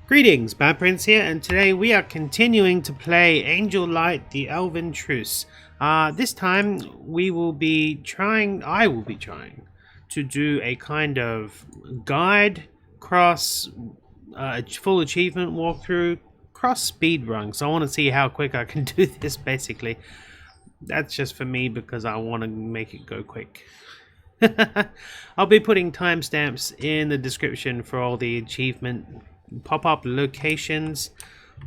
Greetings, Batprince here, and today we are continuing to play Angel Light, the Elven Truce. This time I will be trying to do a kind of guide, cross, full achievement walkthrough, cross speedrun. So I want to see how quick I can do this, basically. That's just for me because I want to make it go quick. I'll be putting timestamps in the description for all the achievement pop-up locations,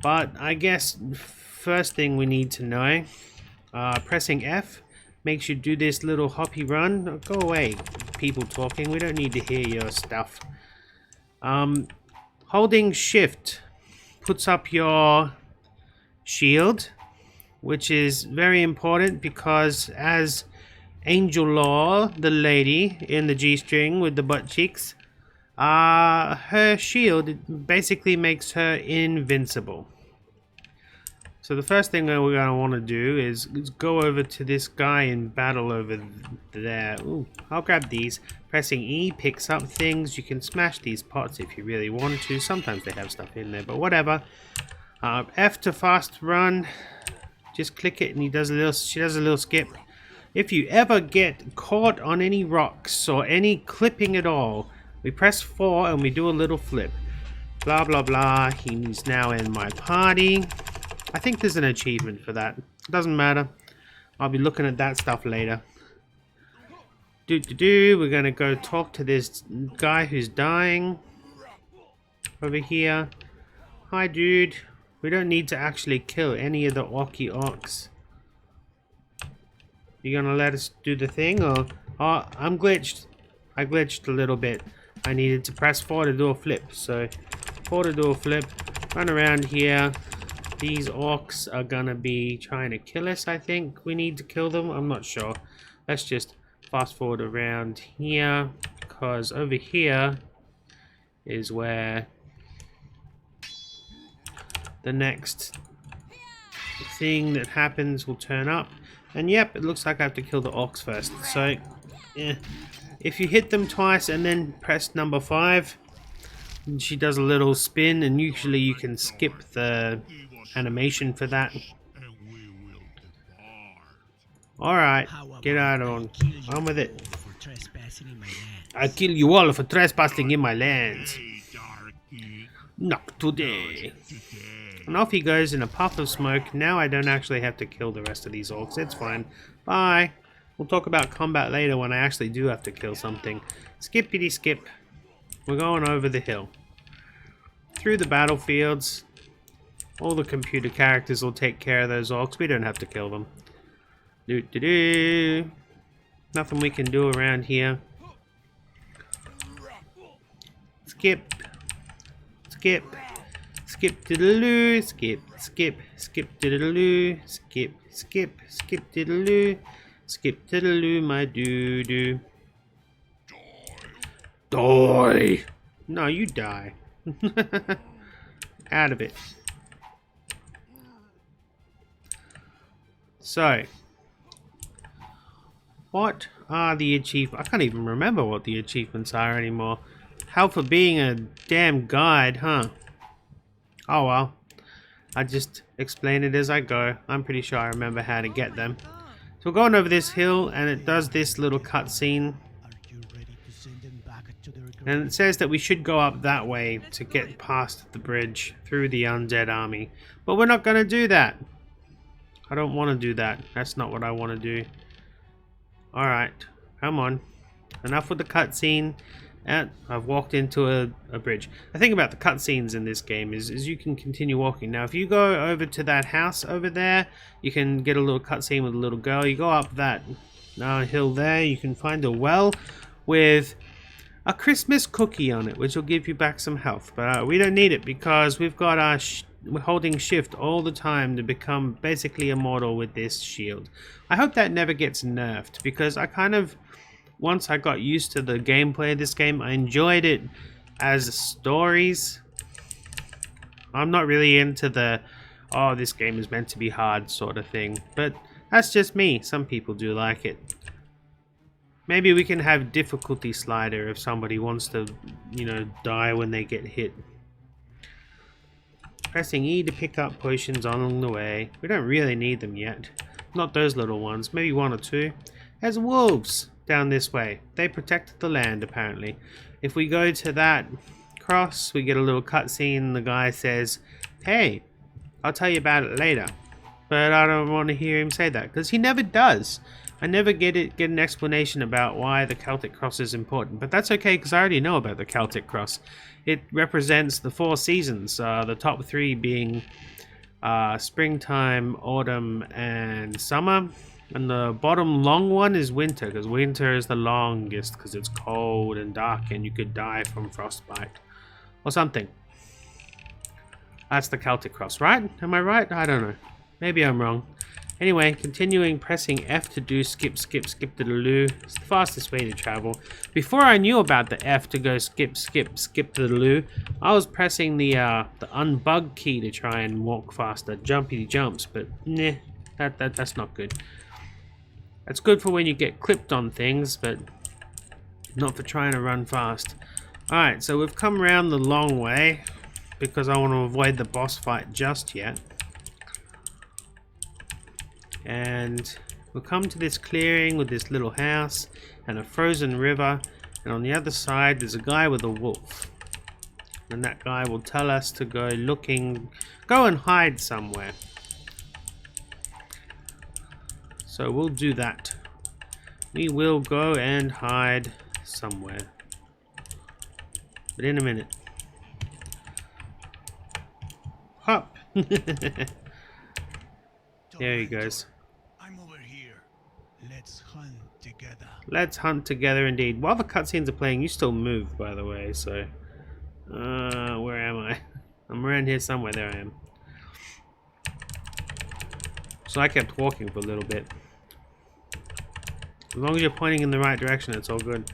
but I guess first thing we need to know, pressing F makes you do this little hoppy run. Oh, go away, people talking, we don't need to hear your stuff. Holding shift puts up your shield, which is very important because as Angel Law, the lady in the G-string with the butt cheeks, her shield basically makes her invincible. So the first thing that we're going to want to do is go over to this guy in battle over there. Ooh, I'll grab these. Pressing E picks up things. You can smash these pots if you really want to. Sometimes they have stuff in there, but whatever. F to fast run. Just click it and she does a little skip. If you ever get caught on any rocks or any clipping at all, we press 4 and we do a little flip. Blah blah blah. He's now in my party. I think there's an achievement for that. Doesn't matter. I'll be looking at that stuff later. We're gonna go talk to this guy who's dying over here. Hi, dude. We don't need to actually kill any of the orcs. You gonna let us do the thing, or I'm glitched. I glitched a little bit. I needed to press 4 to do a flip, so 4 to do a flip, run around here. These orcs are gonna be trying to kill us, I think. We need to kill them, I'm not sure. Let's just fast forward around here, because over here is where the next thing that happens will turn up. And yep, it looks like I have to kill the orcs first, so yeah. If you hit them twice and then press number 5, she does a little spin, and usually you can skip the animation for that. Alright, get out on with it. I kill you all for trespassing in my lands. Not today. And off he goes in a puff of smoke. Now I don't actually have to kill the rest of these orcs. It's fine. Bye. We'll talk about combat later when I actually do have to kill something. Skippity skip. We're going over the hill. Through the battlefields. All the computer characters will take care of those orcs. We don't have to kill them. Nothing we can do around here. Skip. Skip. Skip diddle-loo. Skip. Skip. Skip diddle-loo. Skip. Skip. Skip diddle-loo. Skip diddle-loo, my doo-doo. Die! No, you die. Out of it. So, what are the achievements? I can't even remember what the achievements are anymore. How for being a damn guide, huh? Oh well. I just explain it as I go. I'm pretty sure I remember how to get them. So we're going over this hill, and it does this little cutscene. And it says that we should go up that way to get past the bridge through the undead army. But we're not going to do that. I don't want to do that. That's not what I want to do. Alright, come on. Enough with the cutscene. And I've walked into a bridge. The thing about the cutscenes in this game is you can continue walking. Now, if you go over to that house over there, you can get a little cutscene with a little girl. You go up that hill there, you can find a well with a Christmas cookie on it, which will give you back some health. But we don't need it because we've got our we're holding shift all the time to become basically immortal with this shield. I hope that never gets nerfed because I kind of... Once I got used to the gameplay of this game, I enjoyed it as stories. I'm not really into the, oh, this game is meant to be hard sort of thing. But that's just me. Some people do like it. Maybe we can have difficulty slider if somebody wants to, you know, die when they get hit. Pressing E to pick up potions along the way. We don't really need them yet. Not those little ones. Maybe one or two. There's wolves down this way. They protect the land, apparently. If we go to that cross, we get a little cutscene. The guy says, hey, I'll tell you about it later. But I don't want to hear him say that, because he never does. I never get an explanation about why the Celtic cross is important. But that's okay, because I already know about the Celtic cross. It represents the 4 seasons, the top 3 being springtime, autumn, and summer. And the bottom long one is winter, because winter is the longest, because it's cold and dark and you could die from frostbite. Or something. That's the Celtic cross, right? Am I right? I don't know. Maybe I'm wrong. Anyway, continuing pressing F to do skip, skip, skip to the loo. It's the fastest way to travel. Before I knew about the F to go skip, skip, skip to the loo, I was pressing the unbug key to try and walk faster. Jumpy jumps, but nah, that's not good. That's good for when you get clipped on things, but not for trying to run fast. Alright, so we've come around the long way because I want to avoid the boss fight just yet. And we'll come to this clearing with this little house and a frozen river. And on the other side, there's a guy with a wolf. And that guy will tell us to go looking, go and hide somewhere. So we'll do that. We will go and hide somewhere. But in a minute. Hop! There he goes. I'm over here. Let's hunt together. Let's hunt together indeed. While the cutscenes are playing, you still move, by the way, so... where am I? I'm around here somewhere. There I am. So I kept walking for a little bit. As long as you're pointing in the right direction, it's all good.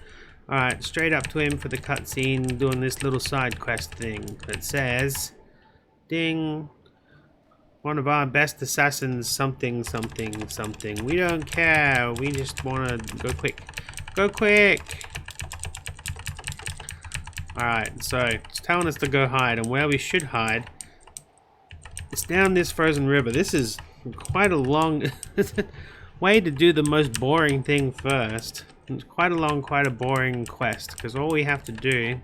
Alright, straight up to him for the cutscene, doing this little side quest thing that says... Ding! One of our best assassins, something, something, something. We don't care, we just want to go quick. Go quick! Alright, so it's telling us to go hide, and where we should hide is down this frozen river. This is quite a long way to do the most boring thing first. It's quite a long, quite a boring quest, because all we have to do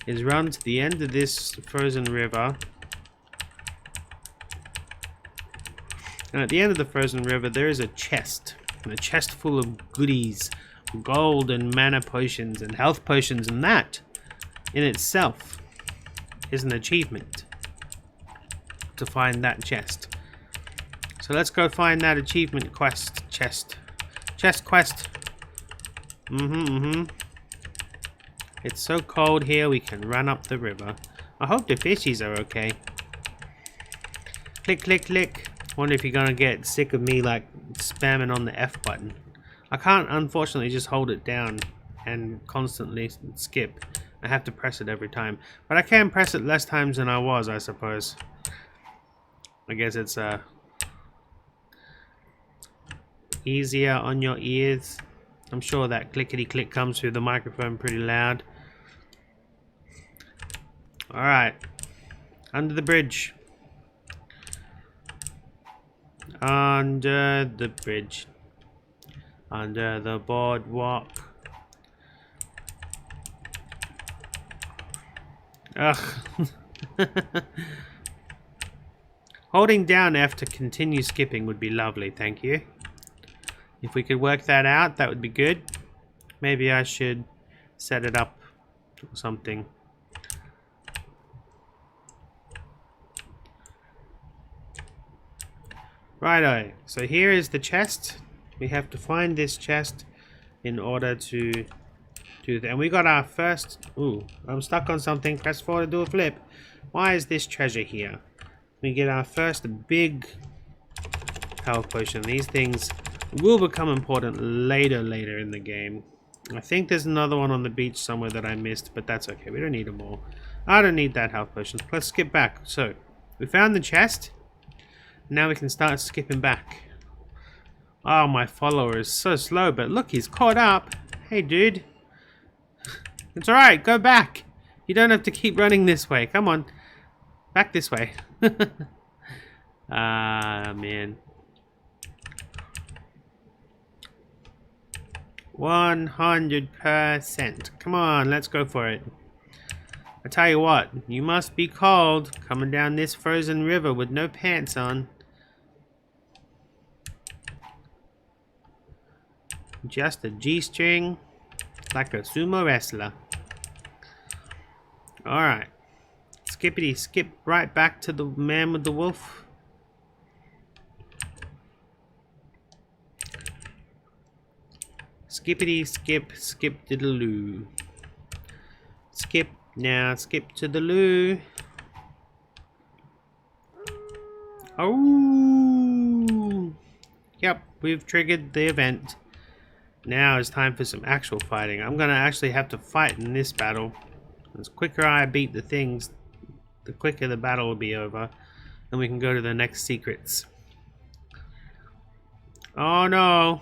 is run to the end of this frozen river. And at the end of the frozen river, there is a chest. And a chest full of goodies. Gold and mana potions and health potions. And that, in itself, is an achievement. To find that chest. So let's go find that achievement quest. Chest quest. It's so cold here, we can run up the river. I hope the fishies are okay. Click, click, click. Wonder if you're gonna get sick of me like spamming on the F button. I can't unfortunately just hold it down and constantly skip. I have to press it every time. But I can press it less times than I was, I suppose. I guess it's easier on your ears. I'm sure that clickety click comes through the microphone pretty loud. Alright. Under the bridge. Under the bridge. Under the boardwalk. Ugh. Holding down F to continue skipping would be lovely, thank you. If we could work that out, that would be good. Maybe I should set it up or something. Righto, so here is the chest. We have to find this chest in order to do that. And we got our first... Ooh, I'm stuck on something. Press 4 to do a flip. Why is this treasure here? We get our first big health potion. These things will become important later in the game. I think there's another one on the beach somewhere that I missed, but that's okay. We don't need them all. I don't need that health potion. Let's skip back. So, we found the chest. Now we can start skipping back. Oh, my follower is so slow, but look, he's caught up. Hey, dude. It's alright, go back. You don't have to keep running this way. Come on. Back this way. Ah, man. 100%. Come on, let's go for it. I tell you what, you must be cold coming down this frozen river with no pants on. Just a G-string, like a sumo wrestler. Alright. Skippity skip right back to the man with the wolf. Skippity skip, skip to the loo. Skip now, skip to the loo. Oh! Yep, we've triggered the event. Now it's time for some actual fighting. I'm gonna actually have to fight in this battle. The quicker I beat the things, the quicker the battle will be over. And we can go to the next secrets. Oh no!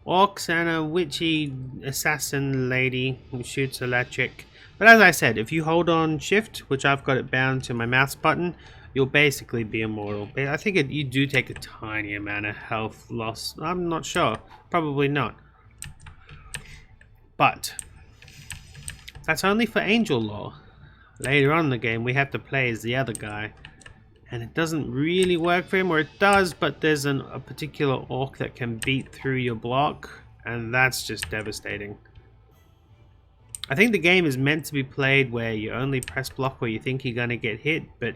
Orcs and a witchy assassin lady who shoots electric. But as I said, if you hold on shift, which I've got it bound to my mouse button, you'll basically be immortal. But I think you do take a tiny amount of health loss. I'm not sure. Probably not. But that's only for angel lore. Later on in the game, we have to play as the other guy. And it doesn't really work for him, or it does, but there's a particular orc that can beat through your block, and that's just devastating. I think the game is meant to be played where you only press block where you think you're going to get hit, but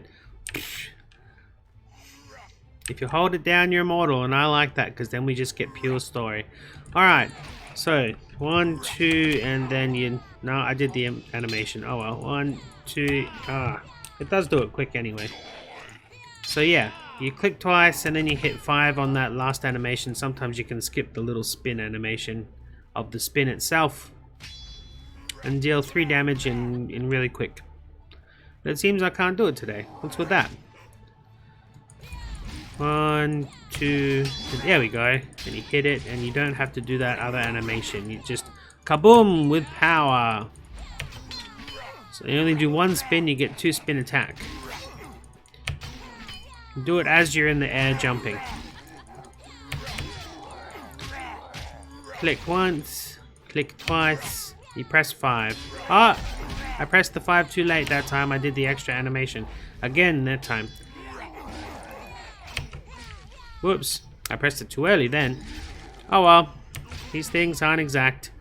if you hold it down, you're immortal, and I like that, because then we just get pure story. Alright, so 1, 2, and then you... No, I did the animation. Oh well, 1, 2... it does do it quick anyway. So yeah, you click twice and then you hit 5 on that last animation. Sometimes you can skip the little spin animation of the spin itself and deal 3 damage in really quick. But it seems I can't do it today. What's with that? 1, 2, there we go. And you hit it, and you don't have to do that other animation. You just kaboom with power. So you only do 1 spin, you get 2 spin attack. Do it as you're in the air jumping. Click once, click twice, you press 5. Ah! I pressed the 5 too late that time. I did the extra animation. Again that time. Whoops. I pressed it too early then. Oh well. These things aren't exact.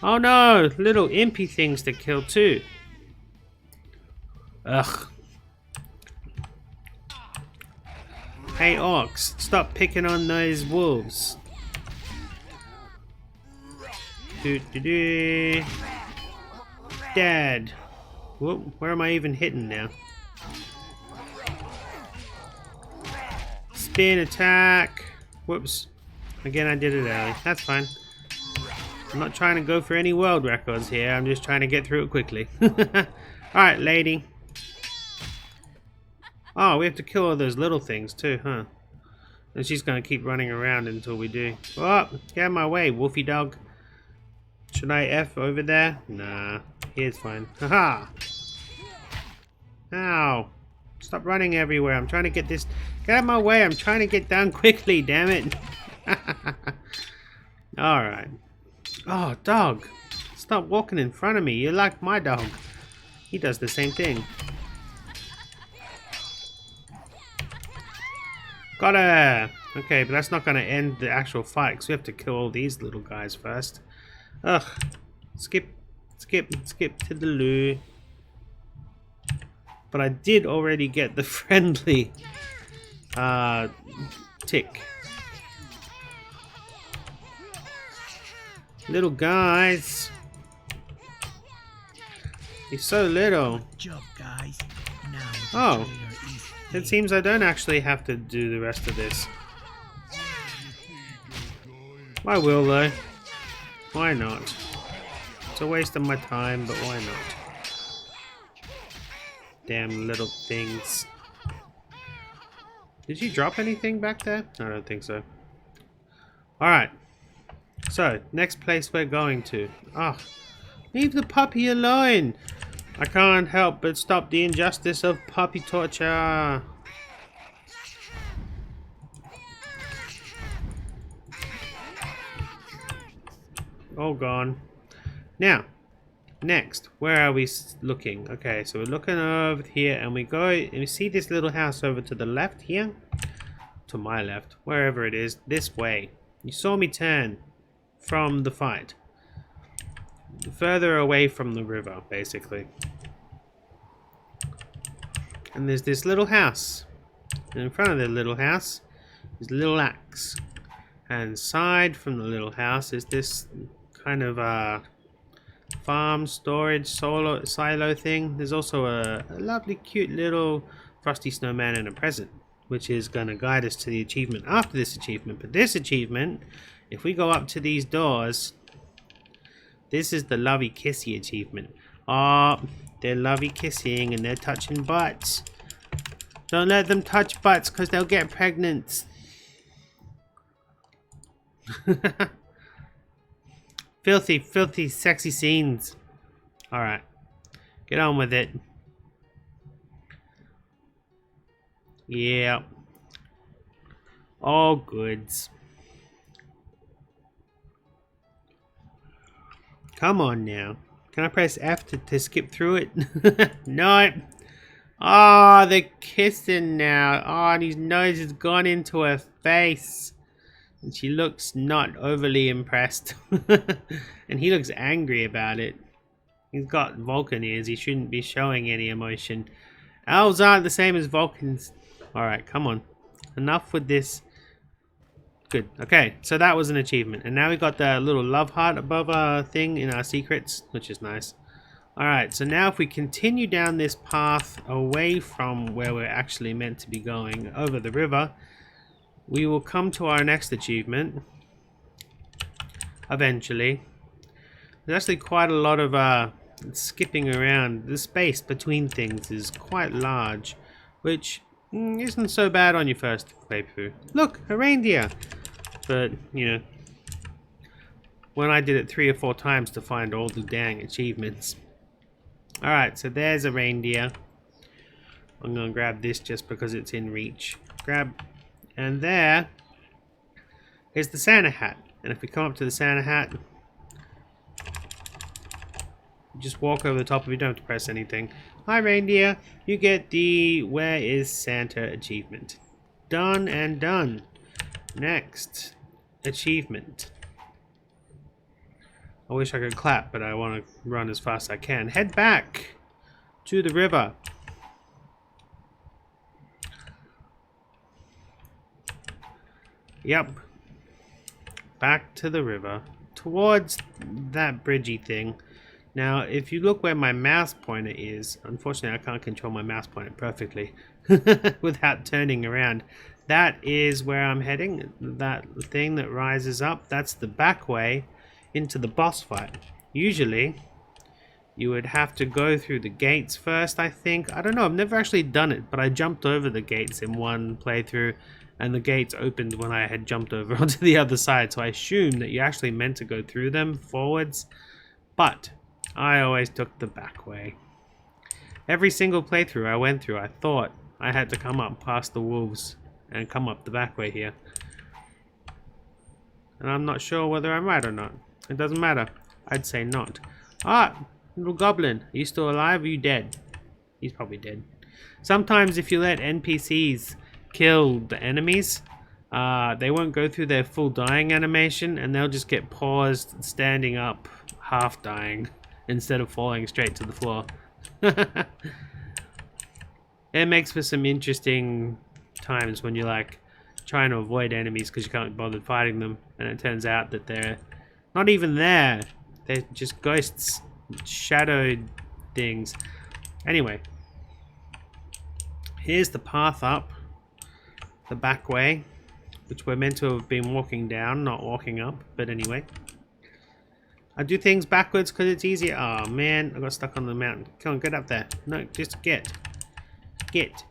Oh no! Little impy things to kill too. Ugh. Hey orcs, stop picking on those wolves. Dead. Whoop, where am I even hitting now? Spin attack. Whoops. Again, I did it early. That's fine. I'm not trying to go for any world records here. I'm just trying to get through it quickly. Alright, lady. Oh, we have to kill all those little things too, huh? And she's gonna keep running around until we do. Oh, get out of my way, wolfy dog. Should I F over there? Nah, here's fine. Haha! Ow! Stop running everywhere. I'm trying to get this. Get out of my way. I'm trying to get down quickly, damn it. Alright. Oh, dog. Stop walking in front of me. You're like my dog. He does the same thing. Got her! Okay, but that's not going to end the actual fight, because we have to kill all these little guys first. Ugh. Skip, skip, skip to the loo. But I did already get the friendly tick. Little guys. He's so little. Good job, guys. Now Oh. It seems I don't actually have to do the rest of this. I will though. Why not? It's a waste of my time, but why not? Damn little things. Did you drop anything back there? I don't think so. Alright. So, next place we're going to. Ah, leave the puppy alone! I can't help but stop the injustice of puppy torture. All gone. Now, next, where are we looking? Okay, so we're looking over here, and we go and we see this little house over to the left here. To my left, wherever it is, this way. You saw me turn from the fight. Further away from the river, basically. And there's this little house. And in front of the little house is a little axe. And aside from the little house is this kind of farm storage silo thing. There's also a lovely cute little frosty snowman and a present, which is going to guide us to the achievement after this achievement. But this achievement, if we go up to these doors, this is the lovey kissy achievement. Oh, they're lovey kissing and they're touching butts. Don't let them touch butts because they'll get pregnant. Filthy, filthy, sexy scenes. Alright. Get on with it. Yeah. All goods. Come on now. Can I press F to skip through it? No. Oh, they're kissing now. Oh, and his nose has gone into her face. And she looks not overly impressed. And he looks angry about it. He's got Vulcan ears. He shouldn't be showing any emotion. Elves aren't the same as Vulcans. Alright, come on. Enough with this. Good. Okay, so that was an achievement. And now we got the little love heart above our thing in our secrets, which is nice. Alright, so now if we continue down this path away from where we're actually meant to be going, over the river, we will come to our next achievement. Eventually. There's actually quite a lot of skipping around. The space between things is quite large, which isn't so bad on your first playthrough. Look, a reindeer! But, you know, when I did it 3 or 4 times to find all the dang achievements. Alright, so there's a reindeer. I'm gonna grab this just because it's in reach. Grab. And there is the Santa hat. And if we come up to the Santa hat, just walk over the top of it, you don't have to press anything. Hi reindeer, you get the Where is Santa achievement. Done and done. Next achievement. I wish I could clap, but I want to run as fast as I can. Head back to the river. Yep. Back to the river. Towards that bridgey thing. Now, if you look where my mouse pointer is, unfortunately I can't control my mouse pointer perfectly without turning around. That is where I'm heading. That thing that rises up, that's the back way into the boss fight. Usually, you would have to go through the gates first, I think. I don't know, I've never actually done it, but I jumped over the gates in one playthrough, and the gates opened when I had jumped over onto the other side, so I assume that you actually meant to go through them forwards, but I always took the back way. Every single playthrough I went through, I thought I had to come up past the wolves and come up the back way here. And I'm not sure whether I'm right or not. It doesn't matter. I'd say not. Ah! Little goblin. Are you still alive or are you dead? He's probably dead. Sometimes if you let NPCs kill the enemies, they won't go through their full dying animation and they'll just get paused standing up, half dying, instead of falling straight to the floor. It makes for some interesting times when you're like trying to avoid enemies because you can't be bothered fighting them, and it turns out that they're not even there. They're just ghosts, shadowed things. Anyway, here's the path up the back way, which we're meant to have been walking down, not walking up, but anyway. I do things backwards because it's easier. Oh man, I got stuck on the mountain. Come on, get up there. No, just get. Get.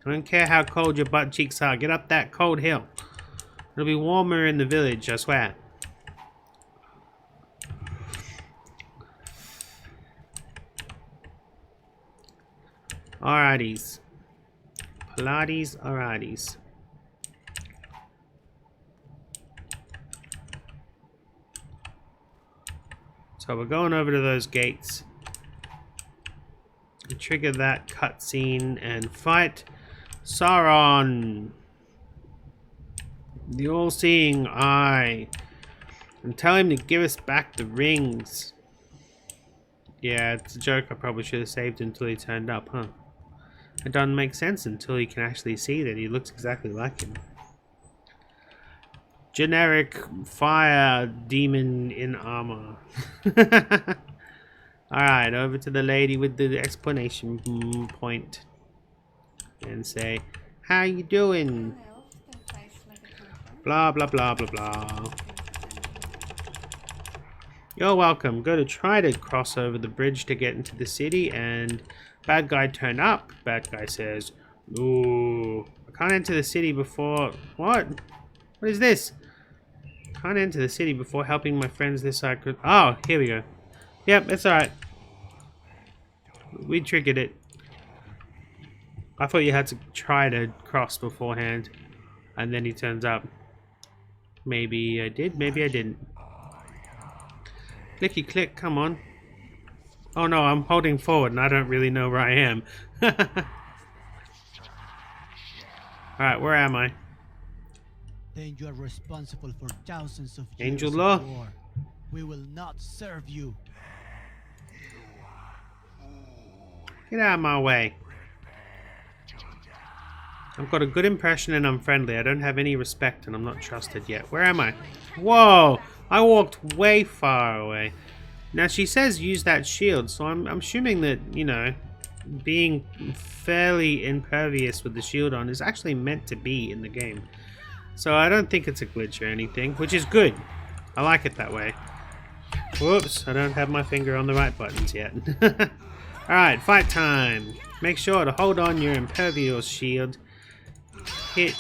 I don't care how cold your butt cheeks are. Get up that cold hill. It'll be warmer in the village, I swear. Alrighties. Pilates, alrighties. So we're going over to those gates. Trigger that cutscene and fight Sauron, the all-seeing eye, and tell him to give us back the rings. Yeah, it's a joke. I probably should have saved until he turned up, huh? It doesn't make sense until you can actually see that he looks exactly like him. Generic fire demon in armor. Alright, over to the lady with the explanation point. And say, how you doing? Blah, blah, blah, blah, blah. You're welcome. Go to try to cross over the bridge to get into the city, and bad guy turn up. Bad guy says, ooh, I can't enter the city before... What? What is this? Can't enter the city before helping my friends this side. Oh, here we go. Yep, it's alright. We triggered it. I thought you had to try to cross beforehand, and then he turns up. Maybe I did, maybe I didn't. Clicky click, come on. Oh no, I'm holding forward and I don't really know where I am. Alright, where am I? Then you are responsible for thousands of Angel years Law? of war. We will not serve you. Get out of my way. I've got a good impression and I'm friendly. I don't have any respect and I'm not trusted yet. Where am I? Whoa! I walked way far away. Now she says use that shield, so I'm assuming that, you know, being fairly impervious with the shield on is actually meant to be in the game. So I don't think it's a glitch or anything, which is good. I like it that way. Whoops, I don't have my finger on the right buttons yet. Alright, fight time. Make sure to hold on your impervious shield. Hit,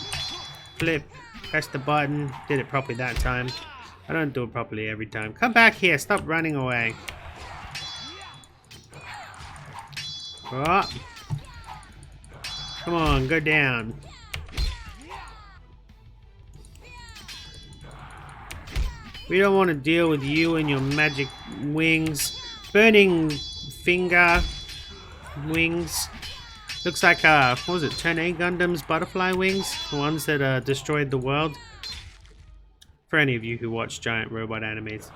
flip, press the button. Did it properly that time. I don't do it properly every time. Come back here, stop running away. Oh. Come on, go down. We don't want to deal with you and your magic wings. Burning finger wings. Looks like, what was it, Turn A Gundam's butterfly wings? The ones that destroyed the world. For any of you who watch giant robot animes.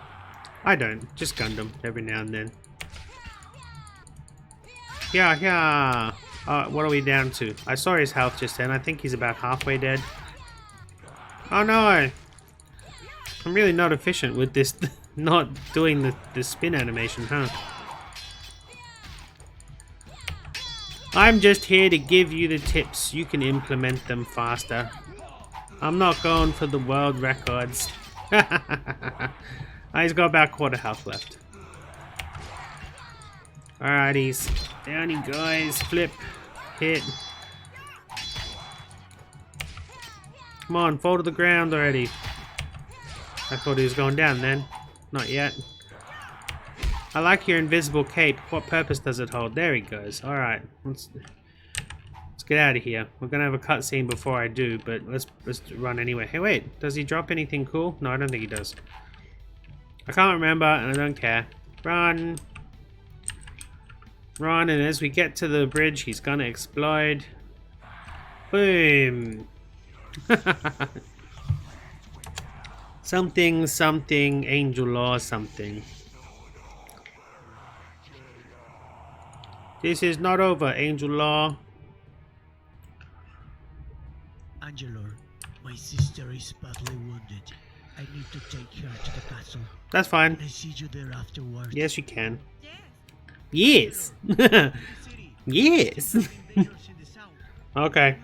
I don't, just Gundam every now and then. Yeah. What are we down to? I saw his health just then. I think he's about halfway dead. Oh no! I'm really not efficient with this, not doing the spin animation, huh? I'm just here to give you the tips. You can implement them faster. I'm not going for the world records. He's got about quarter health left. Alrighties. Down he goes. Flip. Hit. Come on, fall to the ground already. I thought he was going down then. Not yet. I like your invisible cape. What purpose does it hold? There he goes. Alright. Let's get out of here. We're gonna have a cutscene before I do, but let's run anyway. Hey wait, does he drop anything cool? No, I don't think he does. I can't remember and I don't care. Run. Run, and as we get to the bridge, he's gonna explode. Boom. Something, Angel Law something. This is not over, Angel Law. Angelor, my sister is badly wounded. I need to take her to the castle. That's fine. Can I see you there afterwards? Yes, you can. Yes. Yes. Okay.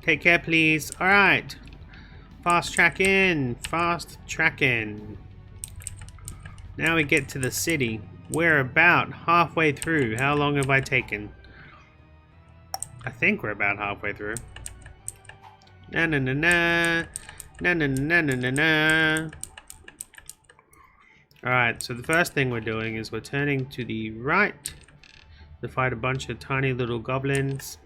Take care, please. All right. Fast track in. Fast track in. Now we get to the city. We're about halfway through. How long have I taken? I think we're about halfway through. Na na na na. Na na na na na na. Alright, so the first thing we're doing is we're turning to the right to fight a bunch of tiny little goblins.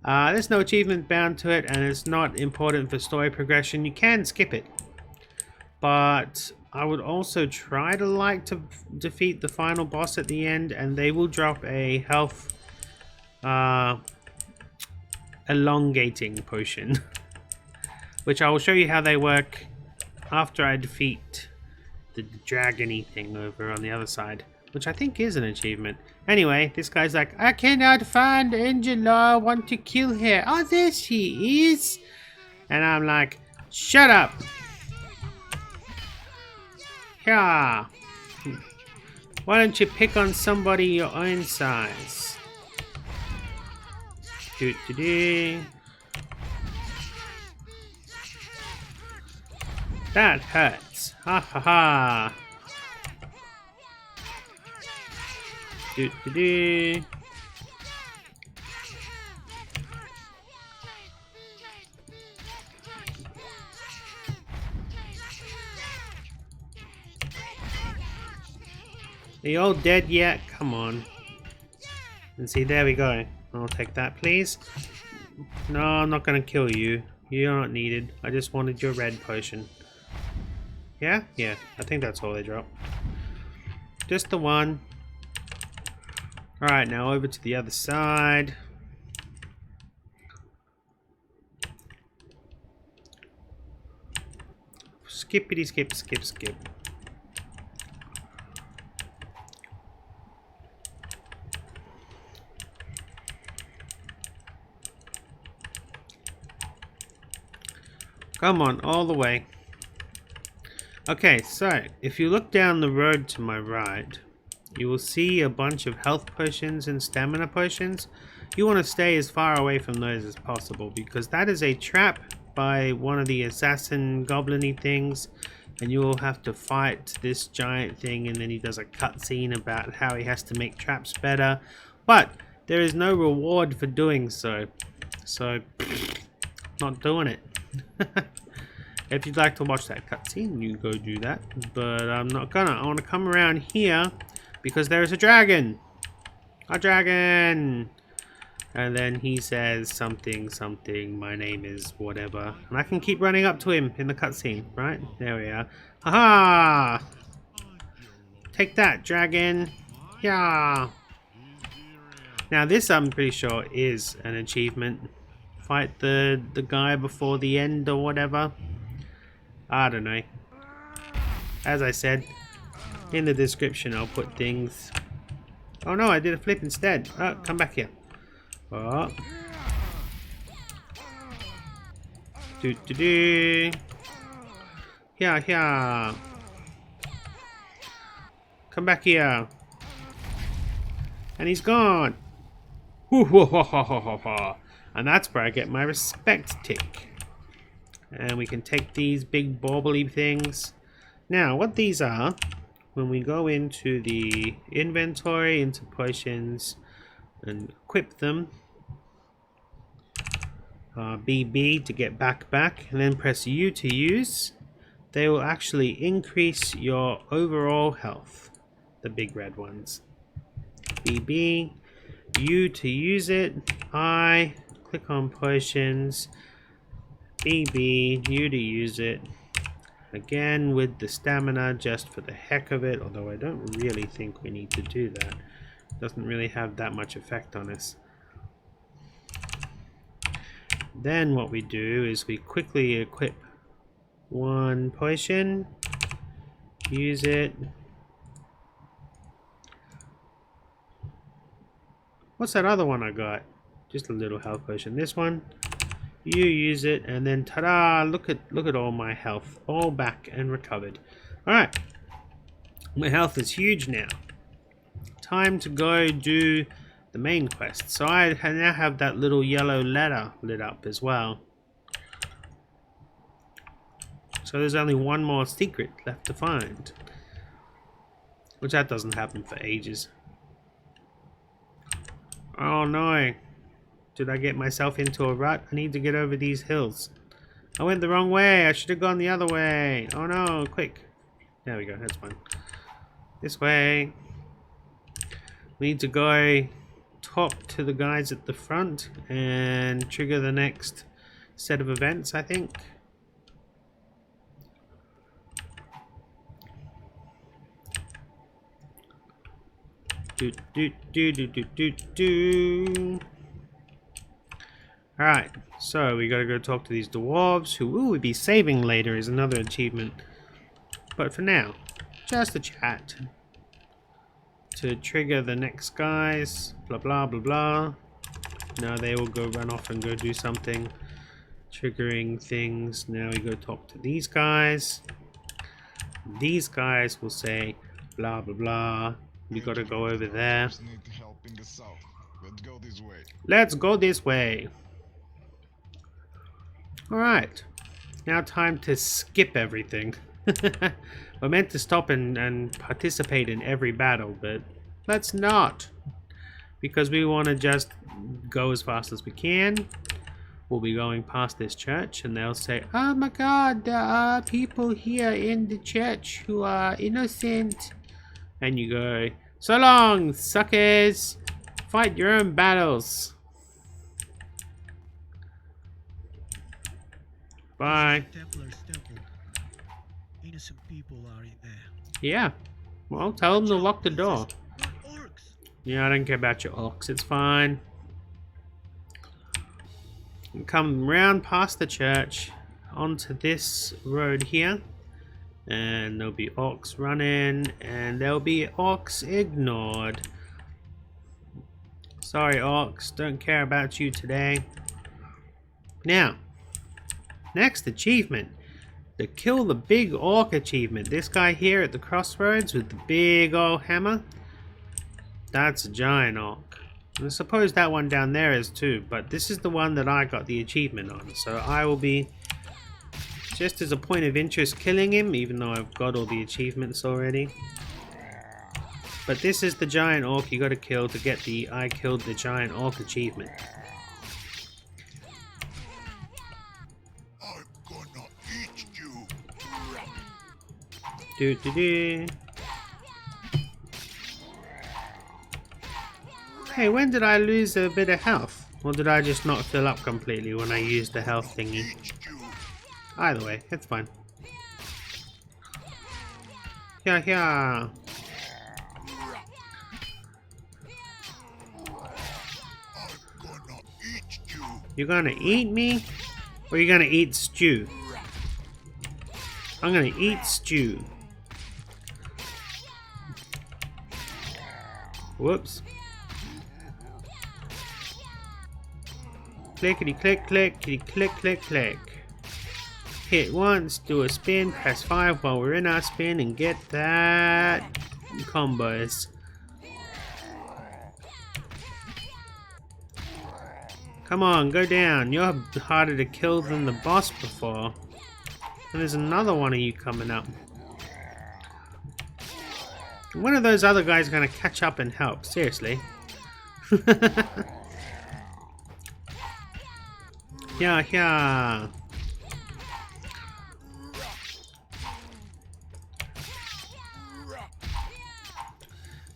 There's no achievement bound to it, and it's not important for story progression. You can skip it. But I would also try to defeat the final boss at the end, and they will drop a health elongating potion. Which I will show you how they work after I defeat the dragony thing over on the other side, which I think is an achievement. Anyway, this guy's like, I cannot find Angela, want to kill her. Oh, there she is. And I'm like, shut up. Yeah. Why don't you pick on somebody your own size? Do. That hurts. Ha ha ha. Do. Are you all dead yet? Come on. And see, there we go. I'll take that, please. No, I'm not gonna kill you. You're not needed. I just wanted your red potion. Yeah? Yeah. I think that's all they drop. Just the one. Alright, now over to the other side. Skippity skip, skip, skip. Come on, all the way. Okay, so if you look down the road to my right, you will see a bunch of health potions and stamina potions. You want to stay as far away from those as possible, because that is a trap by one of the assassin goblin-y things, and you will have to fight this giant thing, and then he does a cutscene about how he has to make traps better, but there is no reward for doing so, not doing it. If you'd like to watch that cutscene, you go do that, but I'm not gonna. I want to come around here because there's a dragon. A dragon! And then he says something, my name is whatever. And I can keep running up to him in the cutscene, right? There we are. Haha! Take that, dragon! Yeah! Now this, I'm pretty sure, is an achievement. Fight the guy before the end or whatever. I don't know. As I said, in the description I'll put things. Oh no, I did a flip instead. Oh, come back here. Oh. Do. Here. Come back here. And he's gone. And that's where I get my respect tick. And we can take these big bobbly things. Now, what these are, when we go into the inventory, into potions, and equip them, BB to get back, and then press U to use, they will actually increase your overall health, the big red ones. BB, U to use it, I, click on potions, BB, U to use it, again with the stamina just for the heck of it, although I don't really think we need to do that. Doesn't really have that much effect on us. Then what we do is we quickly equip one potion, use it. What's that other one I got? Just a little health potion. This one, you use it, and then ta-da! Look at all my health, all back and recovered. All right, my health is huge now. Time to go do the main quest. So I now have that little yellow letter lit up as well. So there's only one more secret left to find, which that doesn't happen for ages. Oh no. Did I get myself into a rut? I need to get over these hills. I went the wrong way. I should have gone the other way. Oh no, quick. There we go, that's fine. This way. We need to go talk to the guys at the front and trigger the next set of events, I think. Alright, so we gotta go talk to these dwarves who will be saving later is another achievement. But for now, just a chat. To trigger the next guys, blah blah blah blah. Now they will go run off and go do something. Triggering things. Now we go talk to these guys. These guys will say blah blah blah. We gotta go over there. Let's go this way. Alright. Now time to skip everything. We're meant to stop and participate in every battle, but let's not. Because we want to just go as fast as we can. We'll be going past this church and they'll say, "Oh my god, there are people here in the church who are innocent." And you go, "So long, suckers! Fight your own battles." Bye. Templar's temple. Innocent people are in there. Yeah. Well, tell them to lock the door. Orcs. Yeah, I don't care about your orcs. It's fine. Come round past the church onto this road here. And there'll be orcs running. And there'll be orcs ignored. Sorry, orcs. Don't care about you today. Now, next achievement. The kill the big orc achievement. This guy here at the crossroads with the big old hammer. That's a giant orc. And I suppose that one down there is too. But this is the one that I got the achievement on. So I will be, just as a point of interest, killing him. Even though I've got all the achievements already. But this is the giant orc you got to kill to get the I killed the giant orc achievement. Do do do. Hey, when did I lose a bit of health? Or did I just not fill up completely when I used the health thingy? Either way, it's fine. Yeah, yeah. You're gonna eat me? Or you're gonna eat stew? I'm gonna eat stew. Whoops. Clickety click, clickety click, click, click. Hit once, do a spin, press 5 while we're in our spin, and get that combos. Come on, go down. You're harder to kill than the boss before. And there's another one of you coming up. One of those other guys gonna catch up and help. Seriously. Yeah, yeah.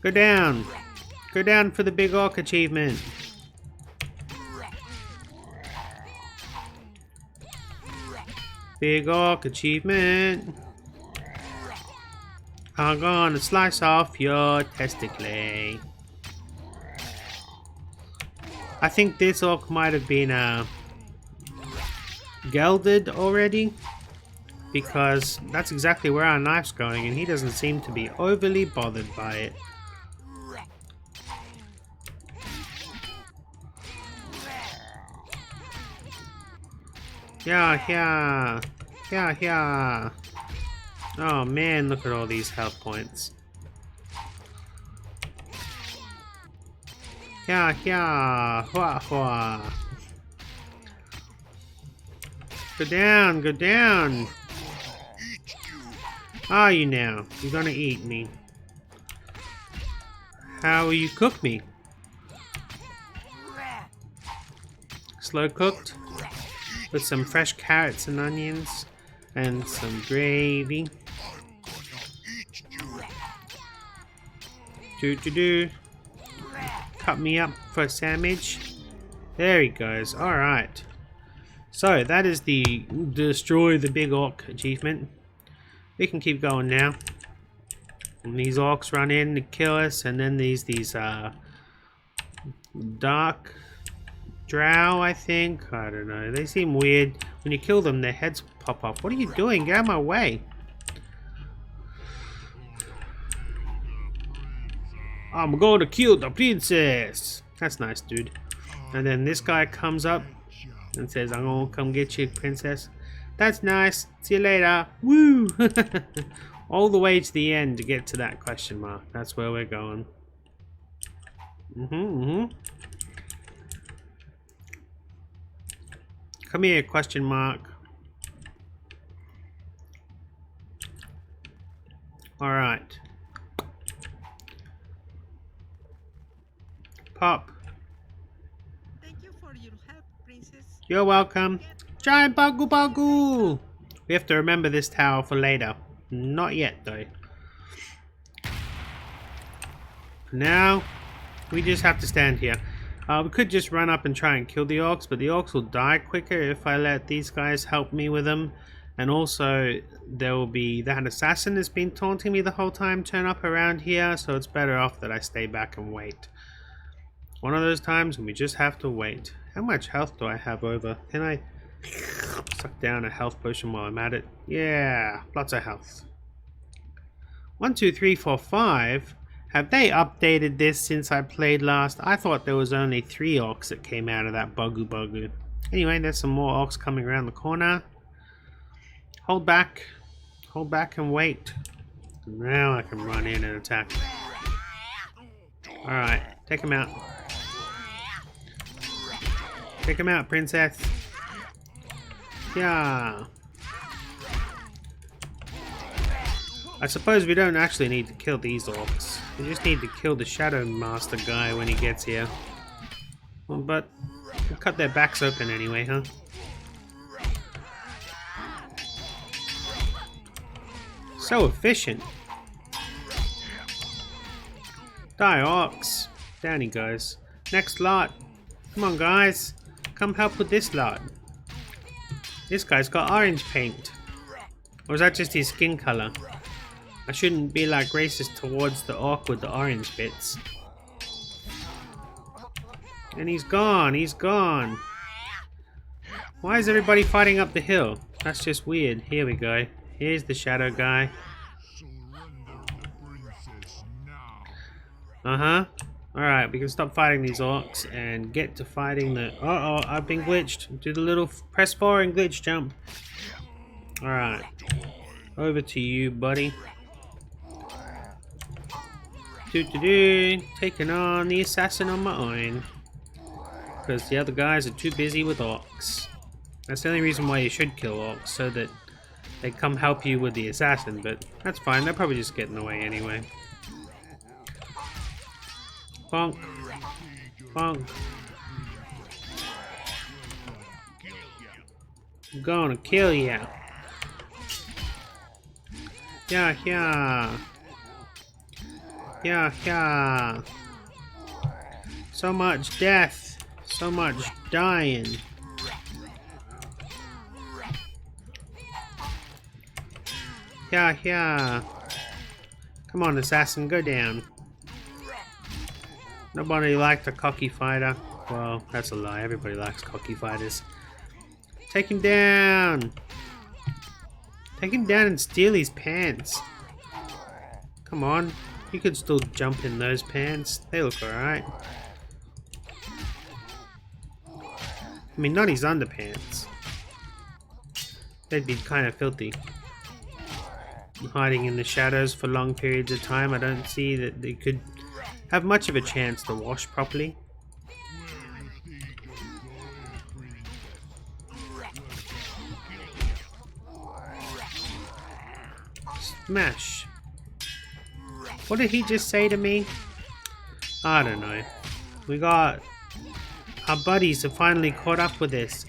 Go down. Go down for the big orc achievement. Big orc achievement. I'm gonna slice off your testicle. I think this orc might have been gelded already, because that's exactly where our knife's going and he doesn't seem to be overly bothered by it. Yeah, yeah. Yeah, yeah. Oh man, look at all these health points. Yeah, yeah. Hua, hua. Go down, go down. Are you now? You're gonna eat me. How will you cook me? Slow cooked? With some fresh carrots and onions and some gravy. Do. Cut me up for a sandwich. There he goes. Alright. So, that is the destroy the big orc achievement. We can keep going now. And these orcs run in to kill us, and then these dark drow, I think. I don't know. They seem weird. When you kill them, their heads pop off. What are you doing? Get out of my way. I'm going to kill the princess. That's nice, dude. And then this guy comes up and says, I'm going to come get you, princess. That's nice. See you later. Woo! All the way to the end to get to that question mark. That's where we're going. Come here, question mark. Alright. Pop. Thank you for your help, princess. You're welcome. Giant Bagu. We have to remember this tower for later. Not yet, though. For now, we just have to stand here. We could just run up and try and kill the orcs, but the orcs will die quicker if I let these guys help me with them. And also, there will be that assassin that's been taunting me the whole time turn up around here, so it's better off that I stay back and wait. One of those times when we just have to wait. How much health do I have over? Can I suck down a health potion while I'm at it? Yeah, lots of health. 1, 2, 3, 4, 5. Have they updated this since I played last? I thought there was only 3 orcs that came out of that Bagu. Anyway, there's some more orcs coming around the corner. Hold back and wait. Now I can run in and attack. Alright, take him out. Take him out, princess. Yeah. I suppose we don't actually need to kill these orcs. We just need to kill the Shadow Master guy when he gets here. Well, but we'll cut their backs open anyway, huh? So efficient. Die, orcs. Down he goes. Next lot. Come on, guys. Come help with this lot. This guy's got orange paint. Or is that just his skin color? I shouldn't be like racist towards the orc with the orange bits. And he's gone. He's gone. Why is everybody fighting up the hill? That's just weird. Here we go. Here's the shadow guy. Alright, we can stop fighting these orcs and get to fighting the... Uh-oh, I've been glitched. Do the little press 4 and glitch jump. Alright. Over to you, buddy. Taking on the assassin on my own. Because the other guys are too busy with orcs. That's the only reason why you should kill orcs, so that they come help you with the assassin, but that's fine. They'll probably just get in the way anyway. Bonk. Bonk. I'm gonna kill ya. Yeah, yeah. Yeah, yeah. So much death. So much dying. Yeah, yeah. Come on, assassin, go down. Nobody liked a cocky fighter. Well, that's a lie. Everybody likes cocky fighters. Take him down. Take him down and steal his pants. Come on. You could still jump in those pants. They look alright. I mean, not his underpants. They'd be kind of filthy. Hiding in the shadows for long periods of time, I don't see that they could have much of a chance to wash properly. Smash. What did he just say to me? I don't know. We got... Our buddies have finally caught up with us.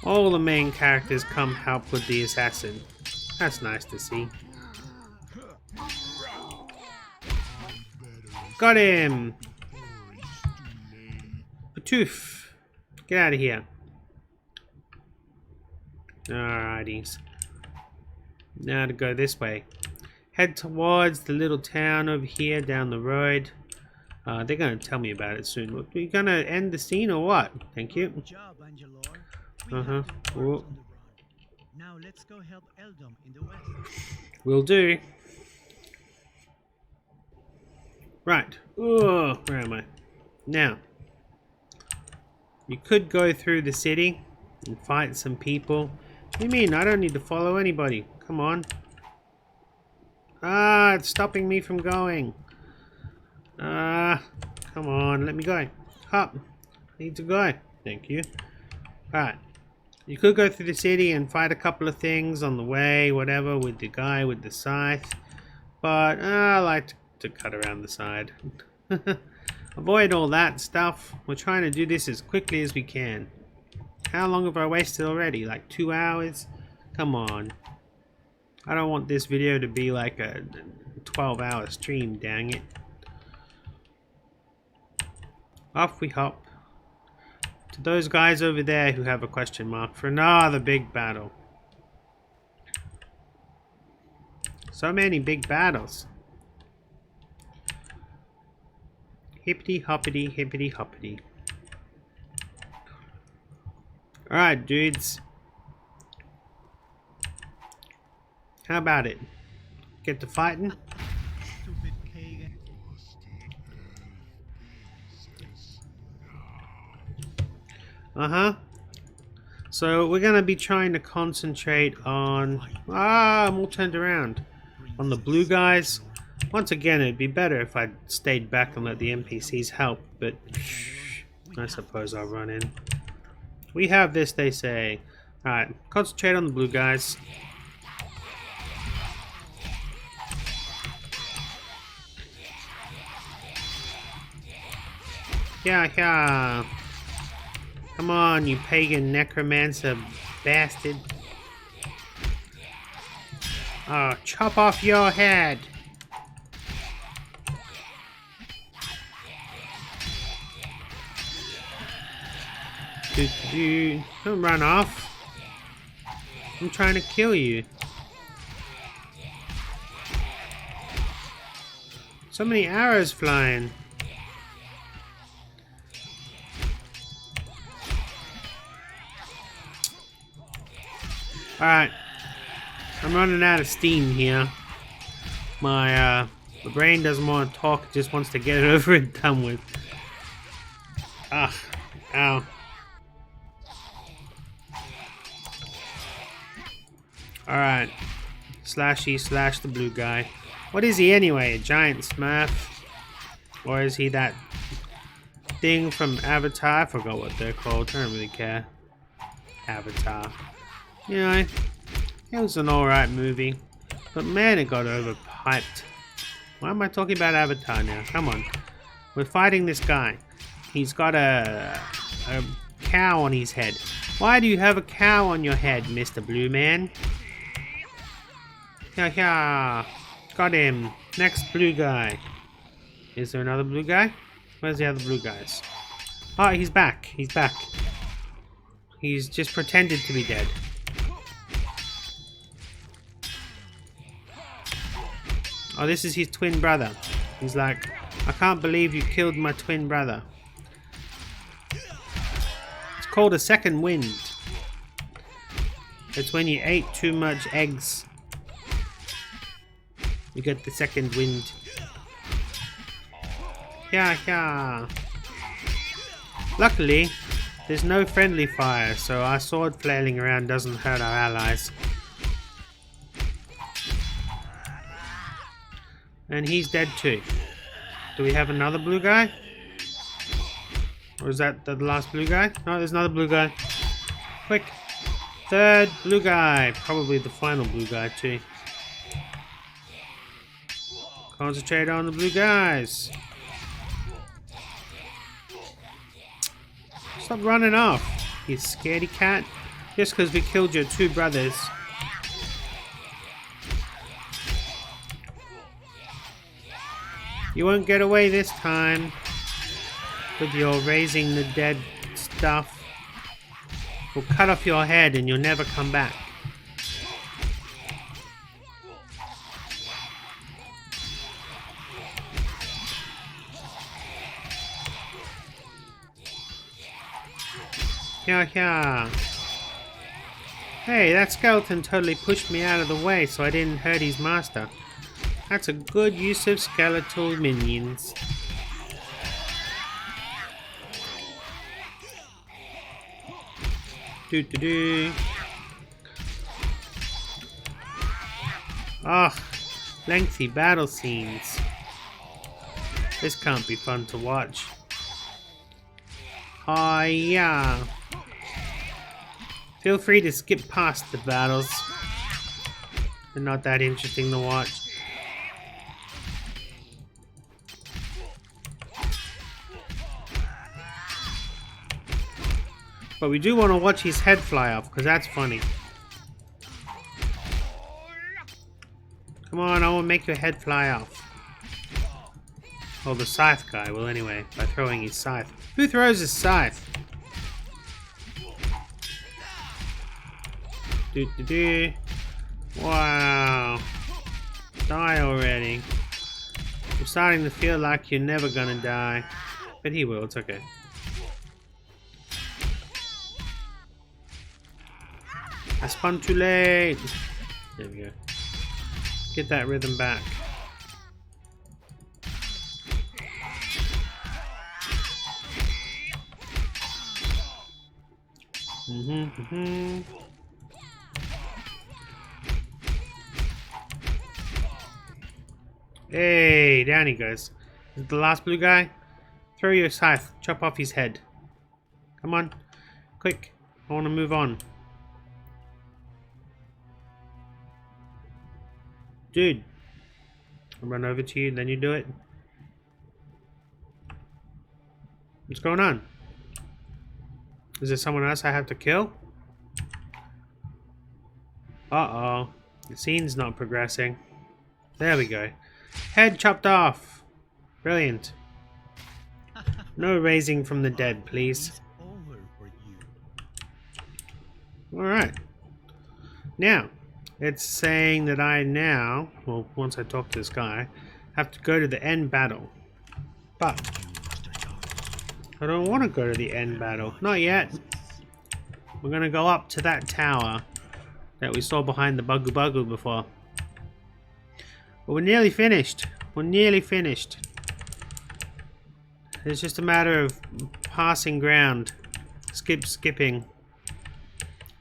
All the main characters come help with the assassin. That's nice to see. Got him! Patoof! Get out of here. Alrighties. Now to go this way. Head towards the little town over here down the road. They're going to tell me about it soon. Are we going to end the scene or what? Thank you. Good job, Angelor. We have the birds on the run. Now let's go help Eldom in the west. Will do. Right. Oh, where am I? Now, you could go through the city and fight some people. What do you mean? I don't need to follow anybody. Come on. Ah, it's stopping me from going. Come on, let me go. Hop. I need to go. Thank you. Alright. You could go through the city and fight a couple of things on the way, whatever, with the guy with the scythe. But I like to cut around the side. Avoid all that stuff. We're trying to do this as quickly as we can. How long have I wasted already? Like 2 hours? Come on. I don't want this video to be like a 12-hour stream, dang it. Off we hop. To those guys over there who have a question mark for another big battle. So many big battles. Hippity hoppity hippity hoppity. Alright, dudes. How about it? Get to fighting? Stupid pagan. So we're gonna be trying to concentrate on... I'm all turned around. On the blue guys. Once again, it'd be better if I stayed back and let the NPCs help, but I suppose I'll run in. We have this, they say. Alright, concentrate on the blue guys. Yeah. Come on, you pagan necromancer bastard. Oh, chop off your head. Don't run off. I'm trying to kill you. So many arrows flying. Alright. I'm running out of steam here. My brain doesn't want to talk, it just wants to get it over and done with. Ah, ow. Alright. Slashy slash the blue guy. What is he anyway? A giant smurf? Or is he that thing from Avatar? I forgot what they're called. I don't really care. Avatar. You know, it was an alright movie. But man, it got overhyped. Why am I talking about Avatar now? Come on. We're fighting this guy. He's got a cow on his head. Why do you have a cow on your head, Mr. Blue Man? Yeah. Got him. Next blue guy. Is there another blue guy? Where's the other blue guys? Oh, he's back. He's back. He's just pretended to be dead. Oh, this is his twin brother. He's like, I can't believe you killed my twin brother. It's called a second wind. It's when you ate too much eggs. You get the second wind. Yeah. Luckily, there's no friendly fire, so our sword flailing around doesn't hurt our allies. And he's dead too. Do we have another blue guy? Or is that the last blue guy? No, there's another blue guy. Quick. Third blue guy. Probably the final blue guy too. Concentrate on the blue guys. Stop running off, you scaredy cat. Just because we killed your two brothers. You won't get away this time with your raising the dead stuff. We'll cut off your head and you'll never come back. Yeah, yeah. Hey, that skeleton totally pushed me out of the way so I didn't hurt his master. That's a good use of skeletal minions. Doo-doo-doo. Ugh, lengthy battle scenes. This can't be fun to watch. Oh yeah. Feel free to skip past the battles. They're not that interesting to watch. But we do want to watch his head fly off, because that's funny. Come on, I will make your head fly off. Well, the scythe guy will anyway, by throwing his scythe. Who throws his scythe? Doo-doo-doo. Wow. Die already. I'm starting to feel like you're never gonna die. But he will, it's okay. I spun too late. There we go. Get that rhythm back. Hey, down he goes. Is it the last blue guy? Throw your scythe. Chop off his head. Come on. Quick. I want to move on. Dude. I'll run over to you, then you do it. What's going on? Is there someone else I have to kill? Uh-oh. The scene's not progressing. There we go. Head chopped off. Brilliant. No raising from the dead, please. Alright. Now, it's saying that I now, well, once I talk to this guy, have to go to the end battle. But I don't want to go to the end battle. Not yet. We're going to go up to that tower that we saw behind the Buggu Buggu before. But we're nearly finished. We're nearly finished. It's just a matter of passing ground. Skipping.